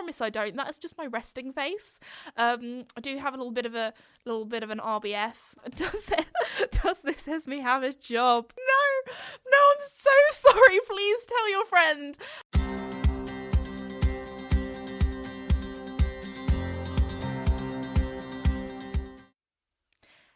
promise I don't. That is just my resting face. I do have a little bit of an RBF. Does this Esme have a job? No, I'm so sorry. Please tell your friend.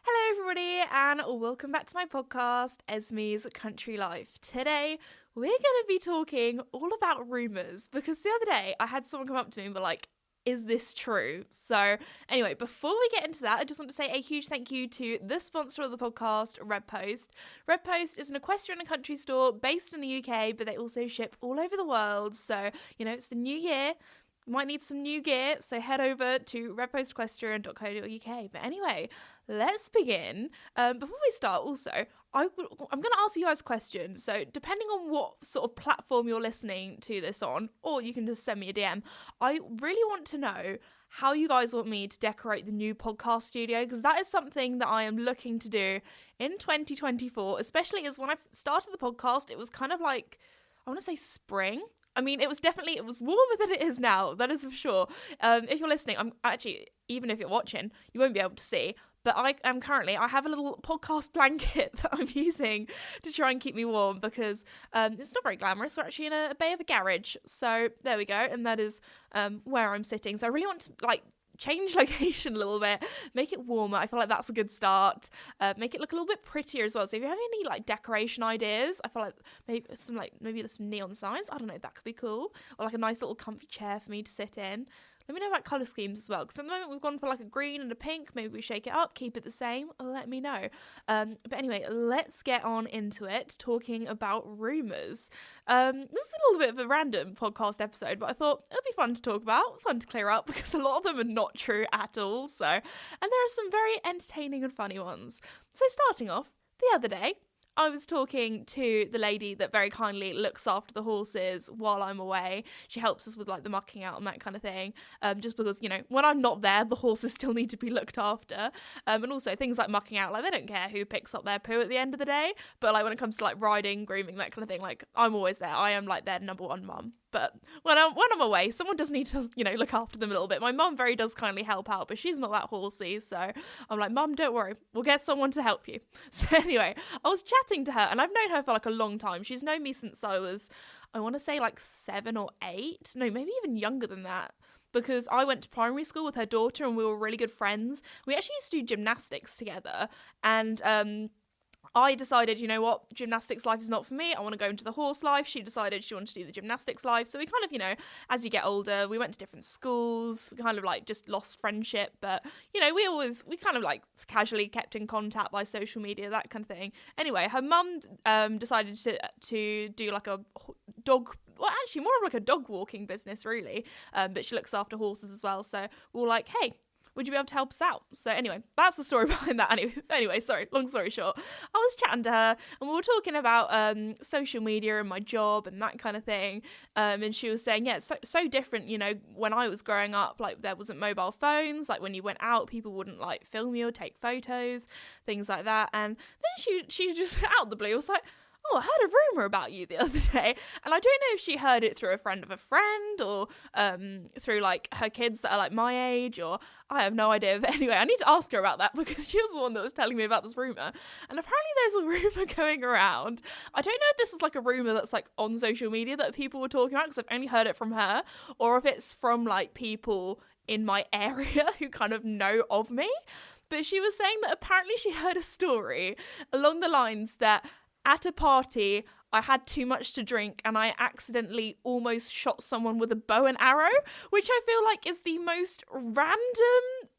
Hello everybody and welcome back to my podcast, Esme's Country Life. Today we're going to be talking all about rumours because the other day I had someone come up to me and be like, is this true? So anyway, before we get into that, I just want to say a huge thank you to the sponsor of the podcast, Red Post. Red Post is an equestrian and country store based in the UK, but they also ship all over the world. So, it's the new year. Might need some new gear, so head over to redpostequestrian.co.uk. But anyway, let's begin. Before we start, also, I'm going to ask you guys questions. So depending on what sort of platform you're listening to this on, or you can just send me a DM, I really want to know how you guys want me to decorate the new podcast studio, because that is something that I am looking to do in 2024, especially as when I started the podcast, it was kind of like, I want to say spring. I mean, it was warmer than it is now. That is for sure. If you're listening, I'm actually, even if you're watching, you won't be able to see. But I have a little podcast blanket that I'm using to try and keep me warm because it's not very glamorous. We're actually in a bay of a garage. So there we go. And that is where I'm sitting. So I really want to change location a little bit, make it warmer. I feel like that's a good start. Make it look a little bit prettier as well. So if you have any decoration ideas, I feel like maybe some neon signs. I don't know, that could be cool. Or a nice little comfy chair for me to sit in. Let me know about colour schemes as well, because at the moment we've gone for a green and a pink. Maybe we shake it up, keep it the same. Let me know. But anyway, let's get on into it, talking about rumours. This is a little bit of a random podcast episode, but I thought it'll be fun to talk about, fun to clear up, because a lot of them are not true at all. And there are some very entertaining and funny ones. So starting off, the other day, I was talking to the lady that very kindly looks after the horses while I'm away. She helps us with the mucking out and that kind of thing. Just because, when I'm not there, the horses still need to be looked after. And also things like mucking out, they don't care who picks up their poo at the end of the day. But when it comes to riding, grooming, that kind of thing, I'm always there. I am their number one mum. But when I'm away, someone does need to, look after them a little bit. My mum very does kindly help out, but she's not that horsey. So I'm like, Mum, don't worry. We'll get someone to help you. So anyway, I was chatting to her, and I've known her for a long time. She's known me since I was, I want to say 7 or 8. No, maybe even younger than that. Because I went to primary school with her daughter, and we were really good friends. We actually used to do gymnastics together. And I decided, gymnastics life is not for me. I want to go into the horse life. She decided she wanted to do the gymnastics life. So we kind of, as you get older, we went to different schools. We kind of just lost friendship. But, we kind of casually kept in contact by social media, that kind of thing. Anyway, her mum decided to do a dog, well, actually more of a dog walking business, really. But she looks after horses as well. So we were like, hey, would you be able to help us out? So anyway, that's the story behind that. Anyway, sorry, long story short. I was chatting to her and we were talking about social media and my job and that kind of thing. And she was saying, yeah, it's so different, when I was growing up, there wasn't mobile phones. When you went out, people wouldn't film you or take photos, things like that. And then she just out of the blue was like, oh, I heard a rumour about you the other day. And I don't know if she heard it through a friend of a friend or through her kids that are my age, or I have no idea. But anyway, I need to ask her about that because she was the one that was telling me about this rumour. And apparently there's a rumour going around. I don't know if this is a rumour that's on social media that people were talking about, because I've only heard it from her, or if it's from people in my area who kind of know of me. But she was saying that apparently she heard a story along the lines that at a party, I had too much to drink and I accidentally almost shot someone with a bow and arrow, which I feel is the most random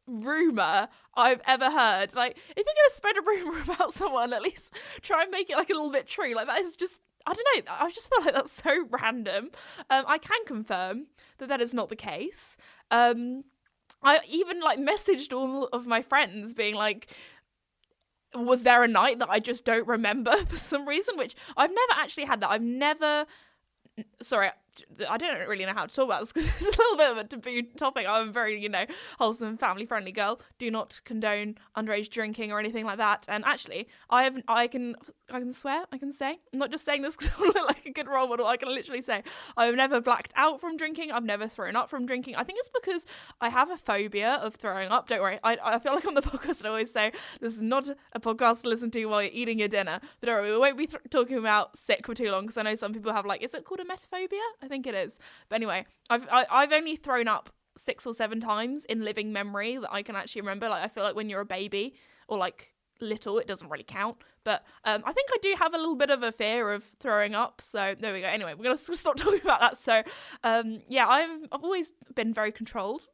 rumour I've ever heard. If you're going to spread a rumour about someone, at least try and make it a little bit true. That is just, I don't know, I just feel that's so random. I can confirm that is not the case. I even messaged all of my friends being was there a night that I just don't remember for some reason, which I've never actually had that. Sorry, I don't really know how to talk about this because it's a little bit of a taboo topic. I'm a very, wholesome, family-friendly girl. Do not condone underage drinking or anything like that. And actually, I can I can swear, I can say. I'm not just saying this because I look like a good role model. I can literally say I've never blacked out from drinking. I've never thrown up from drinking. I think it's because I have a phobia of throwing up. Don't worry. I feel like on the podcast I always say this is not a podcast to listen to while you're eating your dinner. But don't worry, we won't be talking about sick for too long because I know some people have like, is it called a metaphobia? I think it is. But anyway, I've only thrown up 6 or 7 times in living memory that I can actually remember. Like I feel like when you're a baby or like little, it doesn't really count, but I think I do have a little bit of a fear of throwing up, so there we go. Anyway, we're gonna stop talking about that. So yeah, I've always been very controlled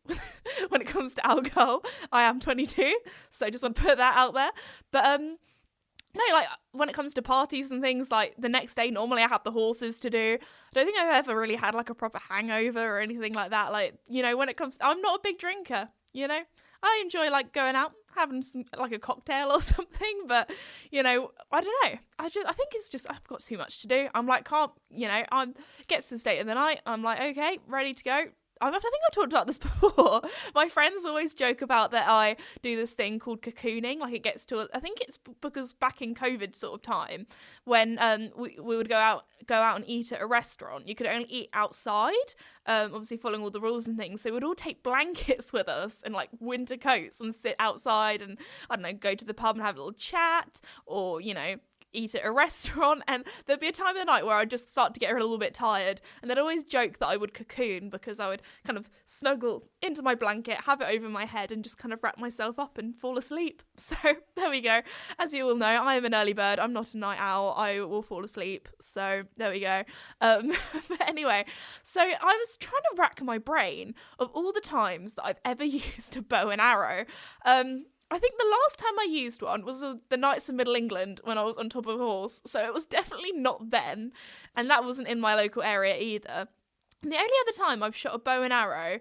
when it comes to alcohol. I am 22, so I just want to put that out there. But no, like when it comes to parties and things, like the next day normally I have the horses to do. I don't think I've ever really had like a proper hangover or anything like that. Like, you know, when it comes to, I'm not a big drinker, you know, I enjoy like going out, having some, like a cocktail or something, but you know, I don't know. I think it's just I've got too much to do. I'm like, can't, you know, I'm gets to the state of the night. I'm like, okay, ready to go. I think I talked about this before. My friends always joke about that I do this thing called cocooning. Like it gets to, I think it's because back in COVID sort of time when we would go out and eat at a restaurant. You could only eat outside, obviously following all the rules and things. So we'd all take blankets with us and like winter coats and sit outside and, I don't know, go to the pub and have a little chat or, you know, eat at a restaurant. And there'd be a time of the night where I'd just start to get a little bit tired, and they'd always joke that I would cocoon because I would kind of snuggle into my blanket, have it over my head and just kind of wrap myself up and fall asleep. So there we go. As you all know, I am an early bird. I'm not a night owl. I will fall asleep. So there we go. But anyway, so I was trying to rack my brain of all the times that I've ever used a bow and arrow. I think the last time I used one was the nights of Middle England when I was on top of a horse. So it was definitely not then. And that wasn't in my local area either. And the only other time I've shot a bow and arrow,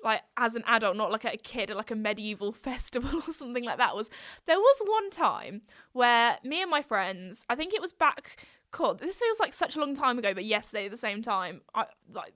like as an adult, not like a kid or like a medieval festival or something like that, there was one time where me and my friends, I think it was back, God, this feels like such a long time ago, but yesterday at the same time, I like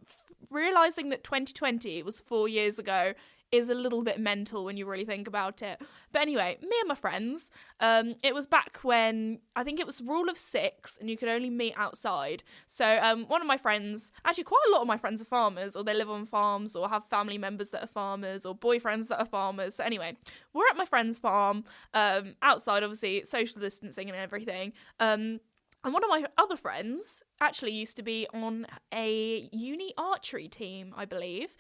realising that 2020 was 4 years ago is a little bit mental when you really think about it. But anyway, me and my friends, it was back when, I think it was rule of 6 and you could only meet outside. So one of my friends, actually quite a lot of my friends are farmers, or they live on farms or have family members that are farmers or boyfriends that are farmers. So anyway, we're at my friend's farm, outside obviously, social distancing and everything. And one of my other friends actually used to be on a uni archery team, I believe.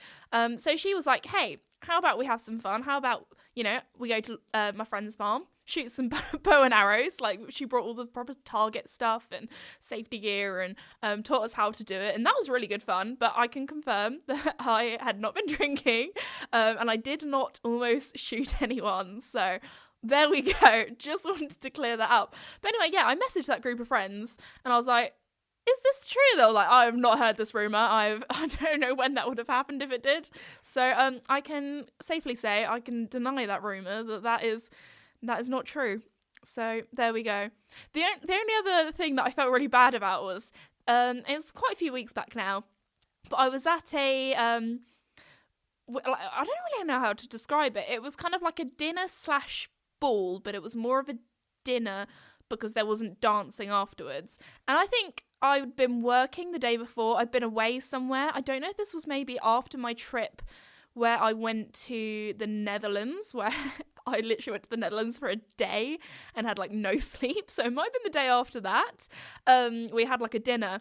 So she was like, hey, how about we have some fun? How about, you know, we go to my friend's farm, shoot some bow and arrows. Like she brought all the proper target stuff and safety gear and taught us how to do it. And that was really good fun. But I can confirm that I had not been drinking and I did not almost shoot anyone. So there we go. Just wanted to clear that up. But anyway, yeah, I messaged that group of friends and I was like, is this true? They were like, I have not heard this rumour. I don't know when that would have happened if it did. So I can safely say I can deny that rumour that is not true. So there we go. The only other thing that I felt really bad about was, it was quite a few weeks back now, but I was at a, I don't really know how to describe it. It was kind of like a dinner/ball, but it was more of a dinner because there wasn't dancing afterwards. And I think I'd been working the day before. I'd been away somewhere. I don't know if this was maybe after my trip where I went to the Netherlands, where I literally went to the Netherlands for a day and had like no sleep. So it might have been the day after that. We had like a dinner.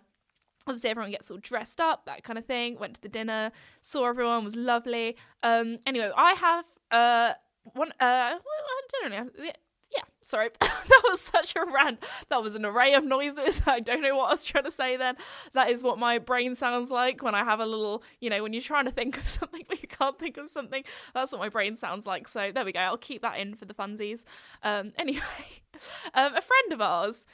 Obviously, everyone gets all dressed up, that kind of thing. Went to the dinner, saw everyone, was lovely. Anyway, I have one. Well, I don't know. Yeah, sorry. That was such a rant. That was an array of noises. I don't know what I was trying to say then. That is what my brain sounds like when I have a little, you know, when you're trying to think of something but you can't think of something. That's what my brain sounds like. So there we go. I'll keep that in for the funsies. Anyway, a friend of ours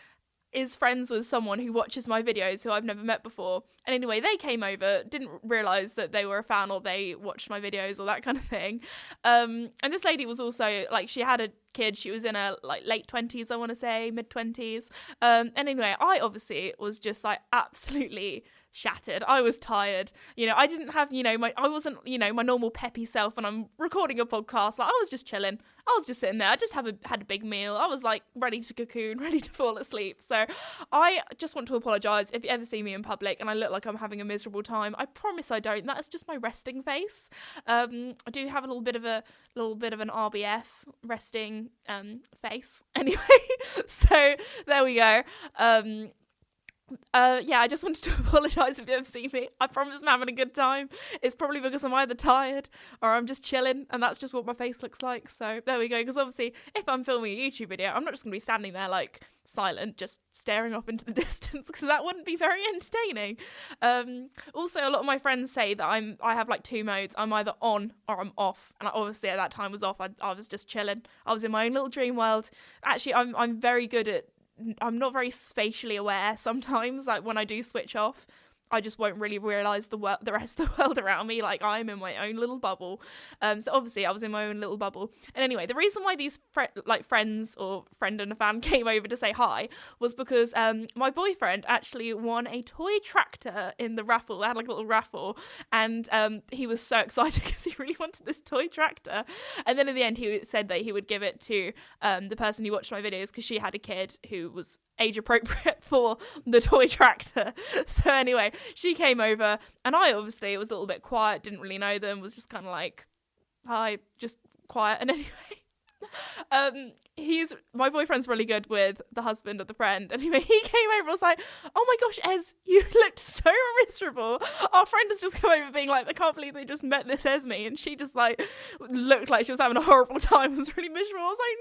is friends with someone who watches my videos who I've never met before. And anyway, they came over, didn't realise that they were a fan or they watched my videos or that kind of thing. And this lady was also, like, she had a kid. She was in her, like, late 20s, I want to say, mid-20s. And anyway, I obviously was just, like, absolutely shattered. I was tired. I didn't have, I wasn't, my normal peppy self when I'm recording a podcast. Like, I was just chilling. I was just sitting there. I just had a big meal. I was like ready to cocoon, ready to fall asleep. So I just want to apologise if you ever see me in public and I look like I'm having a miserable time. I promise I don't. That is just my resting face. I do have a little bit of an RBF resting face. Anyway, so there we go. I just wanted to apologise if you ever see me. I promise I'm having a good time. It's probably because I'm either tired or I'm just chilling, and that's just what my face looks like. So there we go. Because obviously, if I'm filming a YouTube video, I'm not just going to be standing there like silent, just staring off into the distance, because that wouldn't be very entertaining. Also, a lot of my friends say that I have like two modes. I'm either on or I'm off, and obviously at that time was off. I was just chilling. I was in my own little dream world. Actually, I'm very good at. I'm not very spatially aware sometimes. Like when I do switch off, I just won't really realise the rest of the world around me. Like I'm in my own little bubble. So obviously I was in my own little bubble. And anyway, the reason why these friends or friend and a fan came over to say hi was because my boyfriend actually won a toy tractor in the raffle. They had like a little raffle, and he was so excited because he really wanted this toy tractor. And then in the end, he said that he would give it to the person who watched my videos because she had a kid who was age appropriate for the toy tractor. So anyway, she came over, and I obviously was a little bit quiet, didn't really know them, was just kind of like, hi, just quiet. And anyway, my boyfriend's really good with the husband of the friend. Anyway, he came over and was like, oh my gosh, Ez, you looked so miserable. Our friend has just come over being like, I can't believe they just met this Esme, and she just like looked like she was having a horrible time, was really miserable. I was like,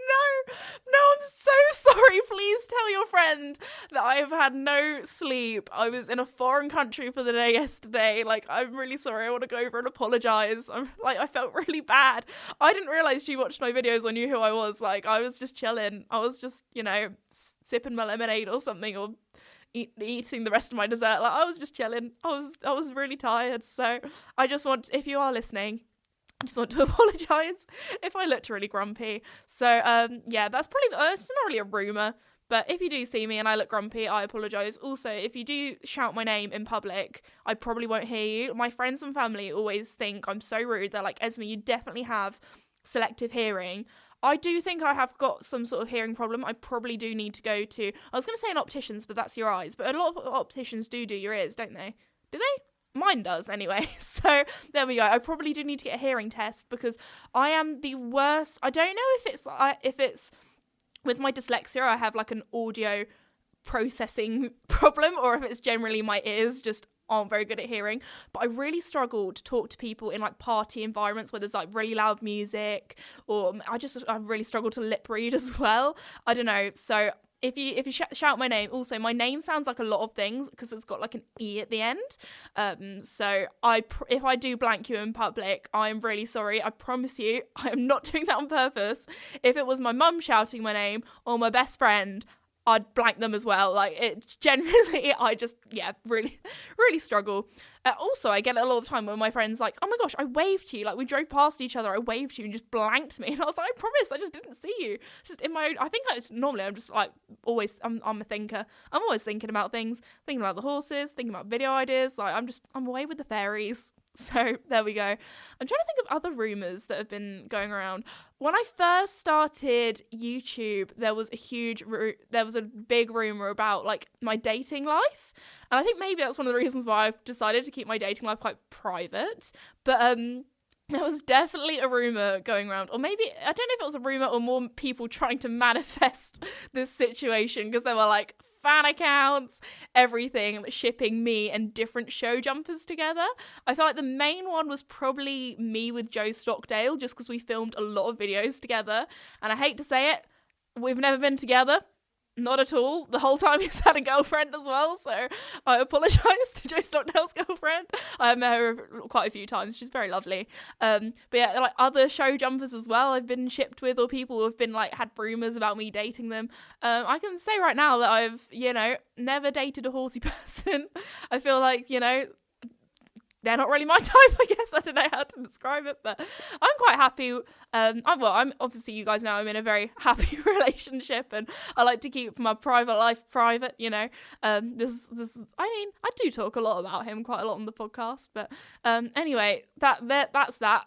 no, I'm so sorry. Please tell your friend that I have had no sleep. I was in a foreign country for the day yesterday. Like, I'm really sorry. I want to go over and apologise. I felt really bad. I didn't realise she watched my videos or knew who I was. Like, I was just chilling. I was just, sipping my lemonade or something, or eating the rest of my dessert. Like, I was just chilling. I was really tired. So I just want, if you are listening, I just want to apologise if I looked really grumpy. So that's probably, it's not really a rumour, but if you do see me and I look grumpy, I apologise. Also, if you do shout my name in public, I probably won't hear you. My friends and family always think I'm so rude. They're like, Esme, you definitely have selective hearing. I do think I have got some sort of hearing problem. I probably do need to go to, I was going to say an optician's, but that's your eyes. But a lot of opticians do your ears, don't they? Do they? Mine does anyway. So there we go. I probably do need to get a hearing test because I am the worst. I don't know if it's with my dyslexia, I have like an audio processing problem, or if it's generally my ears just aren't very good at hearing. But I really struggle to talk to people in like party environments where there's like really loud music, or I really struggle to lip read as well. I don't know. So if you shout my name, also my name sounds like a lot of things because it's got like an E at the end. So if I do blank you in public, I'm really sorry. I promise you, I am not doing that on purpose. If it was my mum shouting my name or my best friend, I'd blank them as well. Like, it generally, I just, really, really struggle. Also, I get it a lot of time when my friend's like, oh my gosh, I waved to you. Like, we drove past each other, I waved to you and just blanked me. And I was like, I promise, I just didn't see you. Just in my own, I think normally I'm just like, always, I'm a thinker. I'm always thinking about things, thinking about the horses, thinking about video ideas. Like, I'm away with the fairies. So there we go. I'm trying to think of other rumours that have been going around. When I first started YouTube, there was a big rumour about like my dating life. And I think maybe that's one of the reasons why I've decided to keep my dating life quite private. But there was definitely a rumour going around, or maybe, I don't know if it was a rumour or more people trying to manifest this situation, because there were like fan accounts, everything, shipping me and different show jumpers together. I feel like the main one was probably me with Joe Stockdale, just because we filmed a lot of videos together. And I hate to say it, we've never been together. Not at all. The whole time he's had a girlfriend as well, so I apologise to Joe Stockdale's girlfriend. I have met her quite a few times. She's very lovely. But yeah, like other show jumpers as well I've been shipped with, or people who have been like had rumours about me dating them. I can say right now that I've, never dated a horsey person. I feel like, they're not really my type, I guess. I don't know how to describe it, but I'm quite happy. I'm obviously, you guys know I'm in a very happy relationship, and I like to keep my private life private, you know. I do talk a lot about him, quite a lot on the podcast, but anyway, that's that.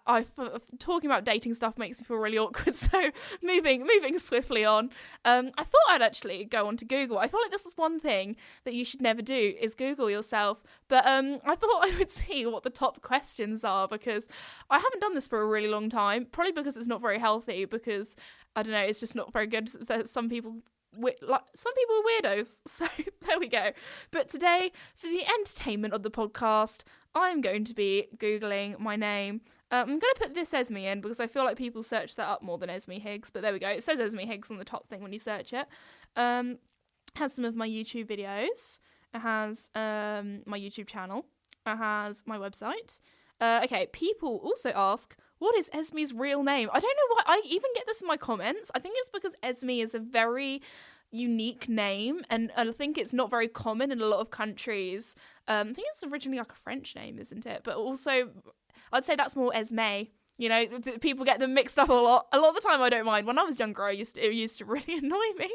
Talking about dating stuff makes me feel really awkward, so moving swiftly on. I thought I'd actually go on to Google. I feel like this is one thing that you should never do, is Google yourself, but I thought I would see what the top questions are, because I haven't done this for a really long time, probably because it's not very healthy, because I don't know, it's just not very good. Some people are weirdos, so there we go. But today, for the entertainment of the podcast, I'm going to be Googling my name. I'm going to put This Esme in, because I feel like people search that up more than Esme Higgs, but there we go. It says Esme Higgs on the top thing when you search it. Has some of my YouTube videos. It has my YouTube channel. It has my website. Okay, people also ask, what is Esme's real name? I don't know why I even get this in my comments. I think it's because Esme is a very unique name, and I think it's not very common in a lot of countries. I think it's originally like a French name, isn't it? But also, I'd say that's more Esme. You know, people get them mixed up a lot. A lot of the time I don't mind. When I was younger, it used to really annoy me.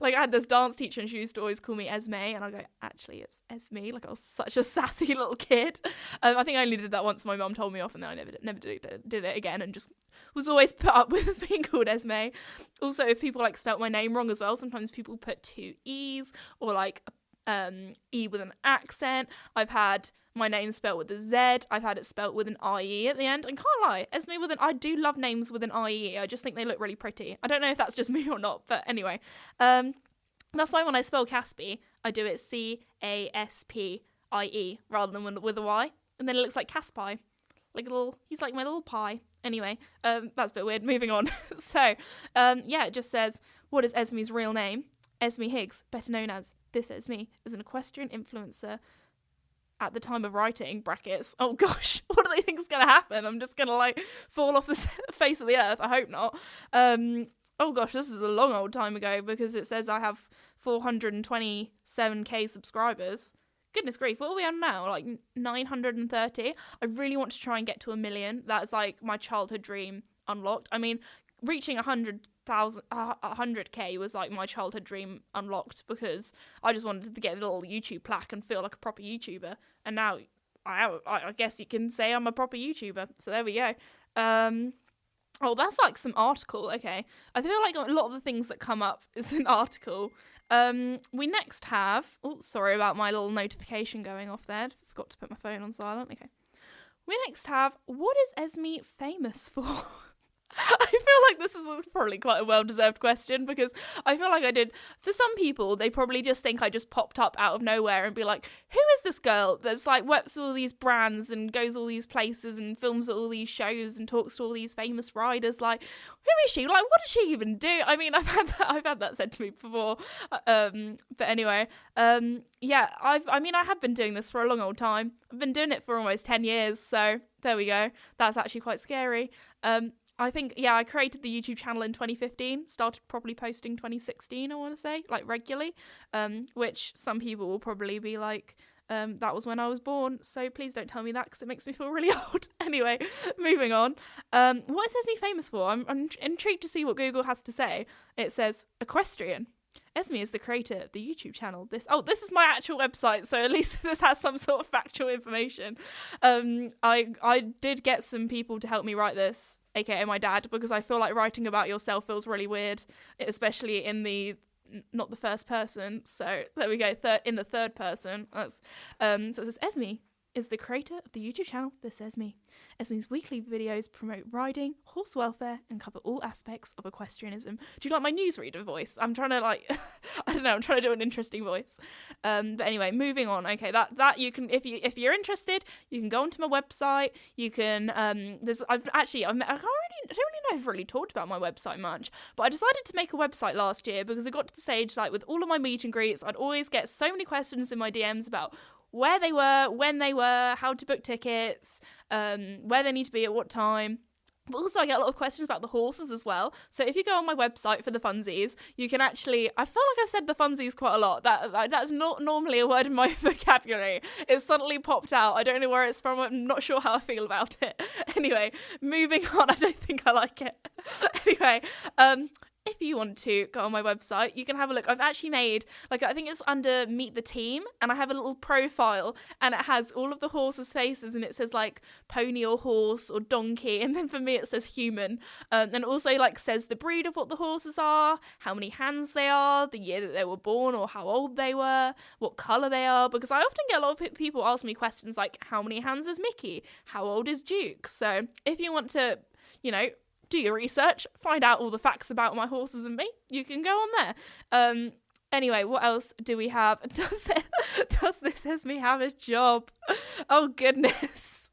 Like, I had this dance teacher and she used to always call me Esme, and I'd go, actually, it's Esme. Like, I was such a sassy little kid. I think I only did that once. My mum told me off, and then I never did it again, and just was always put up with being called Esme. Also, if people, like, spelt my name wrong as well, sometimes people put 2 E's or, like, E with an accent. I've had my name spelt with a Z. I've had it spelt with an IE at the end. And can't lie, Esme I do love names with an IE. I just think they look really pretty. I don't know if that's just me or not, but anyway. That's why when I spell Caspi, I do it Caspie rather than with a Y. And then it looks like Caspi. He's like my little pie. Anyway, that's a bit weird. Moving on. So, it just says, what is Esme's real name? Esme Higgs, better known as This Esme, is an equestrian influencer at the time of writing, brackets. Oh gosh, what do they think is going to happen? I'm just going to fall off the face of the earth. I hope not. Oh gosh, this is a long old time ago, because it says I have 427k subscribers. Goodness grief, what are we on now? Like 930? I really want to try and get to 1 million. That's like my childhood dream unlocked. I mean, reaching 100k was like my childhood dream unlocked, because I just wanted to get a little YouTube plaque and feel like a proper YouTuber, and now I guess you can say I'm a proper YouTuber, so there we go. Oh, that's like some article. Okay, I feel like a lot of the things that come up is an article. We next have, oh, sorry about my little notification going off there, forgot to put my phone on silent. Okay, we next have, what is Esme famous for? I feel like this is probably quite a well-deserved question, because I feel like for some people, they probably just think I just popped up out of nowhere and be like, who is this girl that's like works all these brands and goes all these places and films all these shows and talks to all these famous riders? Like, who is she? Like, what does she even do? I mean, I've had that said to me before. But anyway, I have been doing this for a long old time. I've been doing it for almost 10 years, so there we go. That's actually quite scary. I think, I created the YouTube channel in 2015, started properly posting 2016, I want to say, like regularly, which some people will probably be like, that was when I was born, so please don't tell me that, because it makes me feel really old. Anyway, moving on. What is Esme famous for? I'm intrigued to see what Google has to say. It says, equestrian. Esme is the creator of the YouTube channel. This is my actual website, so at least this has some sort of factual information. I did get some people to help me write this, aka my dad, because I feel like writing about yourself feels really weird, especially in the not the first person. So there we go, in the third person. That's so it says, Esme is the creator of the YouTube channel This Esme. Esme's weekly videos promote riding, horse welfare, and cover all aspects of equestrianism. Do you like my newsreader voice? I'm trying to I don't know, I'm trying to do an interesting voice. But anyway, moving on. Okay, that you can, if you're interested, you can go onto my website. You can I don't really know if I've really talked about my website much, but I decided to make a website last year because it got to the stage, like with all of my meet and greets, I'd always get so many questions in my DMs about where they were, when they were, how to book tickets, where they need to be at what time. But also I get a lot of questions about the horses as well. So if you go on my website for the funsies, you can actually, I feel like I've said the funsies quite a lot. That's not normally a word in my vocabulary. It suddenly popped out. I don't know where it's from. I'm not sure how I feel about it. Anyway, moving on. I don't think I like it. Anyway, if you want to go on my website, you can have a look. I've actually made, like, I think it's under Meet the Team, and I have a little profile, and it has all of the horses' faces, and it says, like, pony or horse or donkey, and then for me it says human. And it also, like, says the breed of what the horses are, how many hands they are, the year that they were born, or how old they were, what colour they are, because I often get a lot of people ask me questions like, how many hands is Mickey? How old is Duke? So if you want to, you know, do your research, find out all the facts about my horses and me, you can go on there. Anyway, what else do we have? Does this Esme have a job? Oh goodness.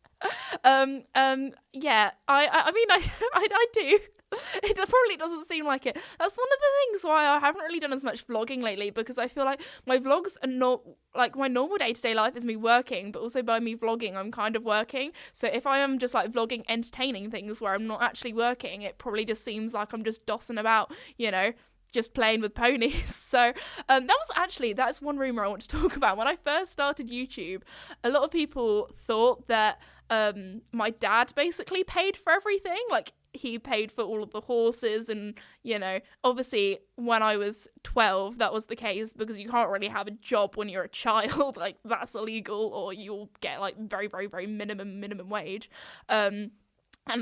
Yeah, I mean, I do. It probably doesn't seem like it. That's one of the things why I haven't really done as much vlogging lately, because I feel like my vlogs are not, like, my normal day-to-day life is me working, but also by me vlogging I'm kind of working. So if I am just, like, vlogging entertaining things where I'm not actually working, it probably just seems like I'm just dossing about, you know, just playing with ponies. So that's one rumour I want to talk about. When I first started YouTube, a lot of people thought that my dad basically paid for everything. Like, he paid for all of the horses, and, you know, obviously when I was 12 that was the case, because you can't really have a job when you're a child. Like, that's illegal, or you'll get, like, very, very, very minimum wage. And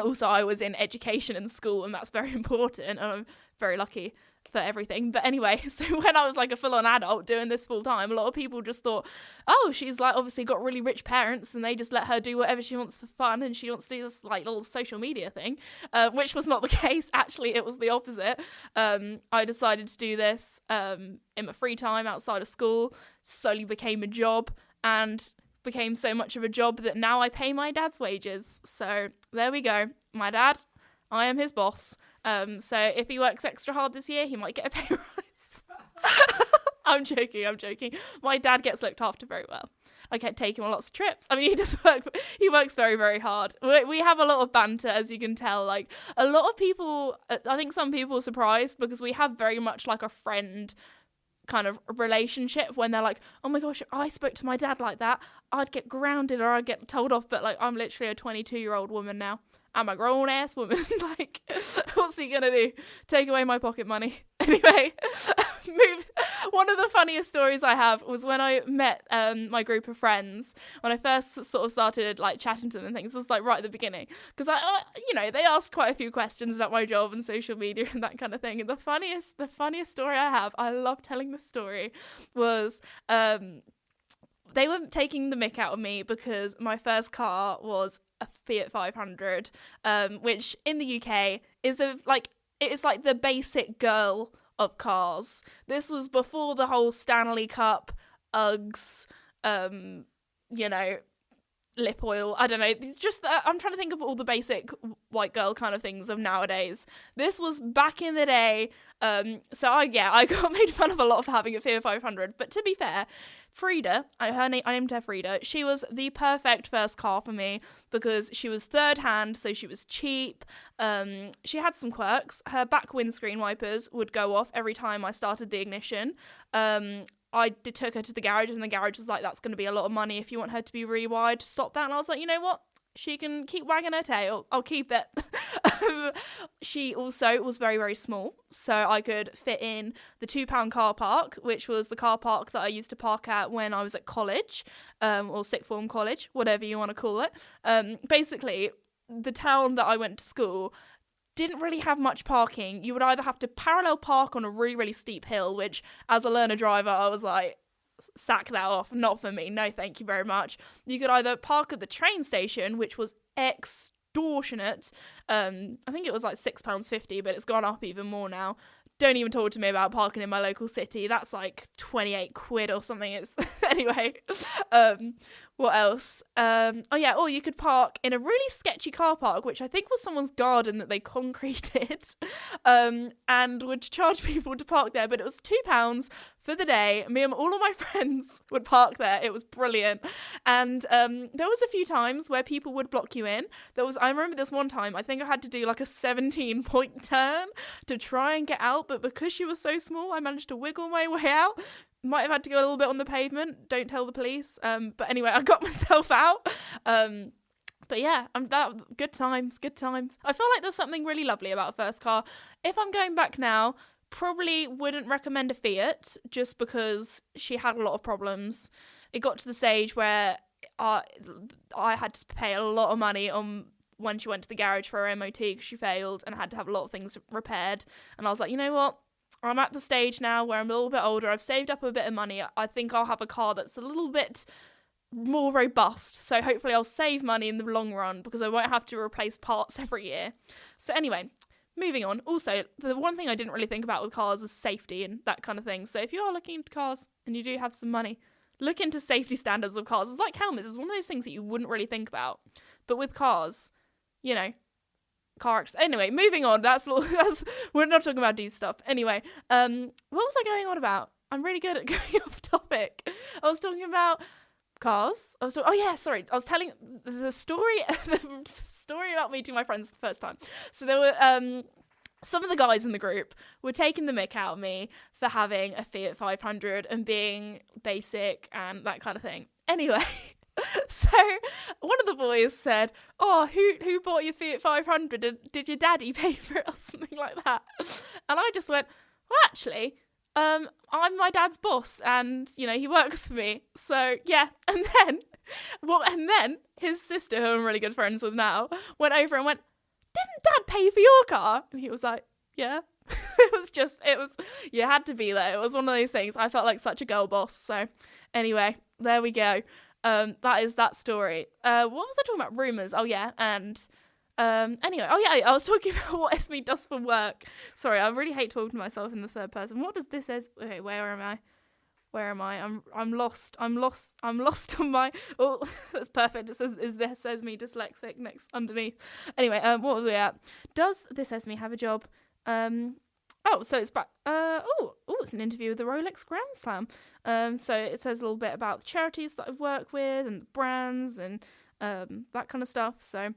also I was in education in school, and that's very important, and I'm very lucky for everything. But anyway, so when I was, like, a full-on adult doing this full time, a lot of people just thought, oh, she's, like, obviously got really rich parents and they just let her do whatever she wants for fun, and she wants to do this, like, little social media thing, which was not the case. Actually, it was the opposite. I decided to do this in my free time outside of school, slowly became a job, and became so much of a job that now I pay my dad's wages. So there we go. My dad, I am his boss. So if he works extra hard this year, he might get a pay rise. I'm joking. My dad gets looked after very well. I can take him on lots of trips. I mean, he works very, very hard. We have a lot of banter, as you can tell. Like, a lot of people, I think some people are surprised, because we have very much like a friend kind of relationship, when they're like, oh my gosh, if I spoke to my dad like that, I'd get grounded or I'd get told off. But, like, I'm literally a 22-year-old woman now. I'm a grown-ass woman. Like, what's he gonna do? Take away my pocket money? Anyway, one of the funniest stories I have was when I met my group of friends, when I first sort of started, like, chatting to them and things. It was, like, right at the beginning, because you know, they asked quite a few questions about my job and social media and that kind of thing. And the funniest story I have, I love telling this story, was they were taking the mick out of me because my first car was a Fiat 500, which in the UK is it's like the basic girl of cars. This was before the whole Stanley Cup, Uggs, you know, lip oil. I don't know. Just I'm trying to think of all the basic white girl kind of things of nowadays. This was back in the day. So I got made fun of a lot for having a Fiat 500. But to be fair, Frida, I named her Frida. She was the perfect first car for me because she was third hand, so she was cheap. She had some quirks. Her back windscreen wipers would go off every time I started the ignition. I took her to the garage, and the garage was like, that's going to be a lot of money if you want her to be rewired to stop that. And I was like, you know what? She can keep wagging her tail. I'll keep it. She also was very, very small, so I could fit in the £2 car park, which was the car park that I used to park at when I was at college, or sixth form college, whatever you want to call it. Basically, the town that I went to school didn't really have much parking. You would either have to parallel park on a really, really steep hill, which as a learner driver, I was like, sack that off, not for me, no thank you very much. You could either park at the train station, which was extortionate. I think it was like £6.50, but it's gone up even more now. Don't even talk to me about parking in my local city. That's like 28 quid or something. It's anyway. What else? Or you could park in a really sketchy car park, which I think was someone's garden that they concreted, and would charge people to park there. But it was £2 for the day. Me and all of my friends would park there. It was brilliant. And there was a few times where people would block you in. I remember this one time, I think I had to do like a 17-point turn to try and get out. But because she was so small, I managed to wiggle my way out. Might have had to go a little bit on the pavement. Don't tell the police. But anyway, I got myself out. But yeah, good times. I feel like there's something really lovely about a first car. If I'm going back now, probably wouldn't recommend a Fiat just because she had a lot of problems. It got to the stage where I had to pay a lot of money on when she went to the garage for her MOT because she failed and had to have a lot of things repaired. And I was like, you know what? I'm at the stage now where I'm a little bit older. I've saved up a bit of money. I think I'll have a car that's a little bit more robust. So hopefully I'll save money in the long run because I won't have to replace parts every year. So anyway, moving on. Also, the one thing I didn't really think about with cars is safety and that kind of thing. So if you are looking into cars and you do have some money, look into safety standards of cars. It's like helmets. It's one of those things that you wouldn't really think about. But with cars, you know, anyway, moving on. We're not talking about these stuff. Anyway, what was I going on about? I'm really good at going off topic. I was talking about cars. I was telling the story about meeting my friends the first time. So there were some of the guys in the group were taking the mick out of me for having a Fiat 500 and being basic and that kind of thing. Anyway, so one of the boys said, "Oh, who bought your Fiat 500? Did your daddy pay for it or something like that?" And I just went, "Well, actually, I'm my dad's boss, and you know he works for me. So yeah." And then his sister, who I'm really good friends with now, went over and went, "Didn't Dad pay for your car?" And he was like, "Yeah." You had to be there. It was one of those things. I felt like such a girl boss. So anyway, there we go. That is that story. What was I talking about? Rumours. Oh yeah, and anyway, I was talking about what Esme does for work. Sorry, I really hate talking to myself in the third person. What does this as? Okay, where am I? I'm lost on my. Oh, that's perfect. It says, "Is this Esme dyslexic?" next underneath. Anyway, what were we at? Does this Esme have a job? So it's back. It's an interview with the Rolex Grand Slam. So it says a little bit about the charities that I work with and the brands and that kind of stuff. So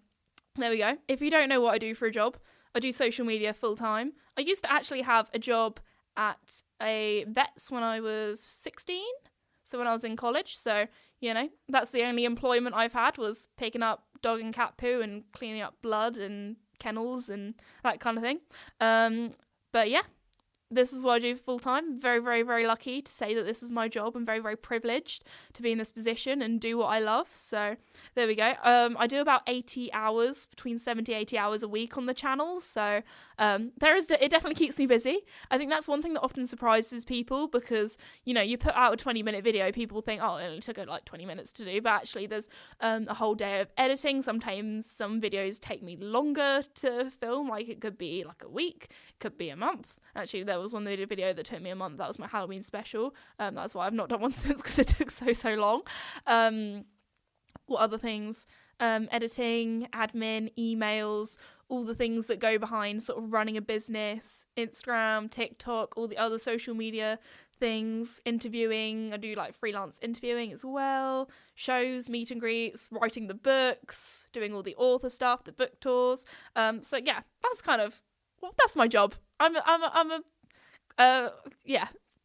there we go. If you don't know what I do for a job, I do social media full time. I used to actually have a job at a vet's when I was 16. So when I was in college. So, you know, that's the only employment I've had was picking up dog and cat poo and cleaning up blood and kennels and that kind of thing. But yeah, this is what I do full time. Very, very, very lucky to say that this is my job. I'm very, very privileged to be in this position and do what I love. So there we go. I do about 80 hours, between 70, 80 hours a week on the channel. So it definitely keeps me busy. I think that's one thing that often surprises people because, you know, you put out a 20-minute video, people think, oh, it only took like 20 minutes to do. But actually there's a whole day of editing. Sometimes some videos take me longer to film. Like it could be like a week, it could be a month. Actually, there was one video that took me a month. That was my Halloween special. That's why I've not done one since because it took so long. What other things? Editing, admin, emails, all the things that go behind sort of running a business, Instagram, TikTok, all the other social media things, interviewing. I do like freelance interviewing as well, shows, meet and greets, writing the books, doing all the author stuff, the book tours. So yeah, that's my job. Do a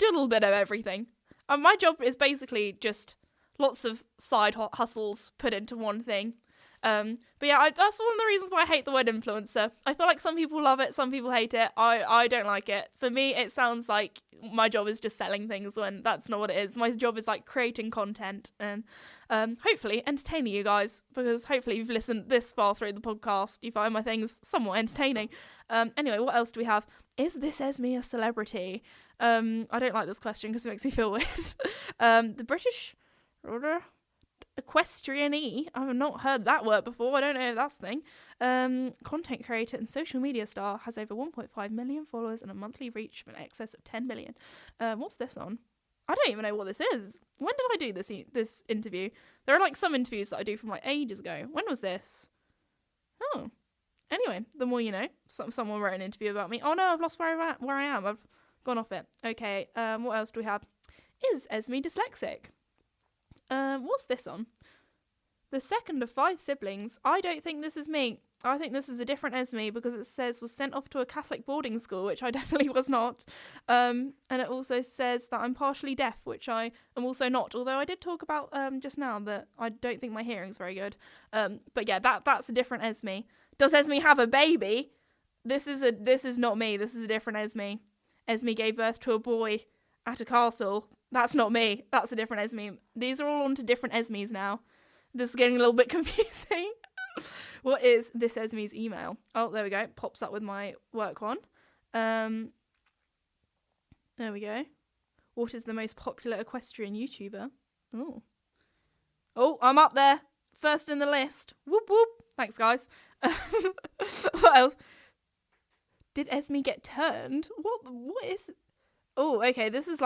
little bit of everything. My job is basically just lots of side hustles put into one thing. But yeah, that's one of the reasons why I hate the word influencer. I feel like some people love it, some people hate it. I don't like it. For me, it sounds like my job is just selling things when that's not what it is. My job is like creating content and hopefully entertaining you guys, because hopefully you've listened this far through the podcast. You find my things somewhat entertaining. Anyway, what else do we have? Is this Esme a celebrity? I don't like this question because it makes me feel weird. The British equestrian-y. I've not heard that word before. I don't know if that's the thing. Content creator and social media star, has over 1.5 million followers and a monthly reach of an excess of 10 million. What's this on? I don't even know what this is. When did I do this interview? There are like some interviews that I do from like ages ago. When was this? Oh. Anyway, the more you know. Someone wrote an interview about me. Oh no, I've lost where I am. I've gone off it. Okay, what else do we have? Is Esme dyslexic? What's this on? The second of 5 siblings. I don't think this is me. I think this is a different Esme because it says was sent off to a Catholic boarding school, which I definitely was not. And it also says that I'm partially deaf, which I am also not. Although I did talk about just now that I don't think my hearing's very good. But yeah, that's a different Esme. Does Esme have a baby? This is not me. This is a different Esme. Esme gave birth to a boy at a castle. That's not me. That's a different Esme. These are all onto different Esmes now. This is getting a little bit confusing. What is this Esme's email? Oh, there we go. It pops up with my work one. There we go. What is the most popular equestrian YouTuber? Oh, I'm up there. First in the list. Whoop, whoop. Thanks, guys. What else? Did Esme get turned? What is... Oh, okay. This is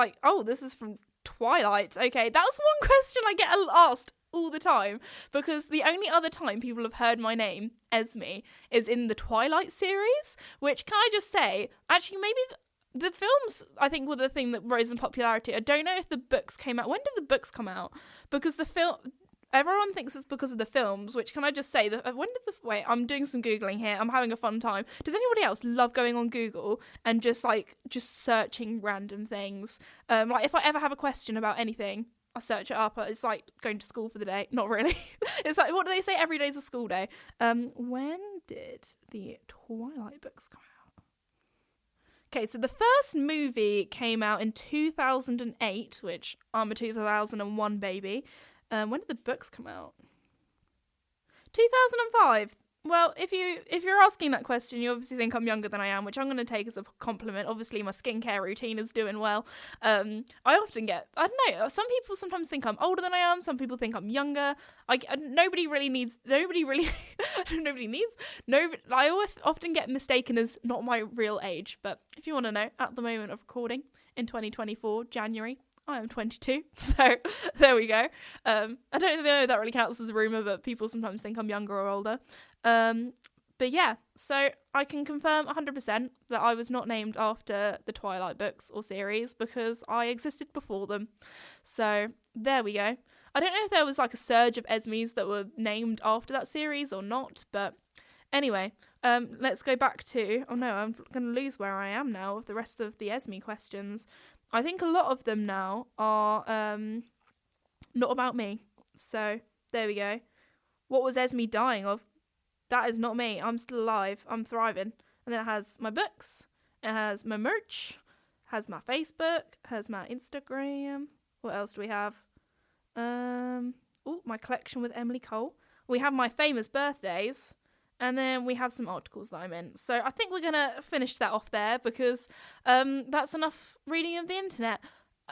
from Twilight. Okay, that was one question I get asked all the time, because the only other time people have heard my name, Esme, is in the Twilight series, which, can I just say, actually maybe the films, I think, were the thing that rose in popularity. I don't know if the books came out. When did the books come out? Because everyone thinks it's because of the films, which, can I just say, wait, I'm doing some Googling here. I'm having a fun time. Does anybody else love going on Google and just searching random things? Like, if I ever have a question about anything, I search it up. It's like going to school for the day. Not really. It's like, what do they say? Every day's a school day. When did the Twilight books come out? Okay, so the first movie came out in 2008, which I'm a 2001 baby. When did the books come out? 2005. Well, if you're asking that question, you obviously think I'm younger than I am, which I'm going to take as a compliment. Obviously, my skincare routine is doing well. I often get, I don't know, some people sometimes think I'm older than I am. Some people think I'm younger. I often get mistaken as not my real age. But if you want to know, at the moment of recording in 2024, January, I am 22, so there we go. I don't know if that really counts as a rumour, but people sometimes think I'm younger or older. But yeah, so I can confirm 100% that I was not named after the Twilight books or series because I existed before them. So there we go. I don't know if there was like a surge of Esmes that were named after that series or not, but anyway, let's go back to... Oh no, I'm going to lose where I am now with the rest of the Esme questions. I think a lot of them now are not about me. So, there we go. What was Esme dying of? That is not me. I'm still alive. I'm thriving. And then it has my books. It has my merch. Has my Facebook. Has my Instagram. What else do we have? My collection with Emily Cole. We have my famous birthdays. And then we have some articles that I'm in. So I think we're going to finish that off there because that's enough reading of the internet.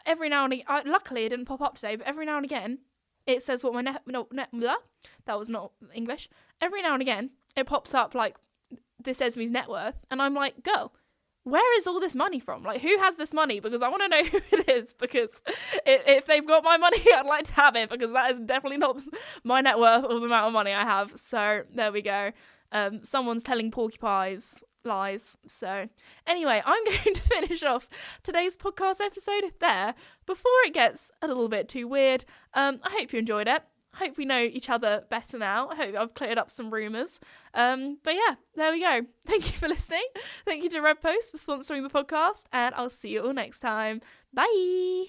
Every now and again, luckily it didn't pop up today, but every now and again it says what my that was not English. Every now and again it pops up like this Esme's net worth. And I'm like, girl, where is all this money from? Like, who has this money? Because I want to know who it is. Because if they've got my money, I'd like to have it. Because that is definitely not my net worth or the amount of money I have. So there we go. Someone's telling porcupines lies. So anyway, I'm going to finish off today's podcast episode there before it gets a little bit too weird. I hope you enjoyed it. I hope we know each other better now. I hope I've cleared up some rumours. But yeah, there we go. Thank you for listening. Thank you to Red Post for sponsoring the podcast, and I'll see you all next time. Bye.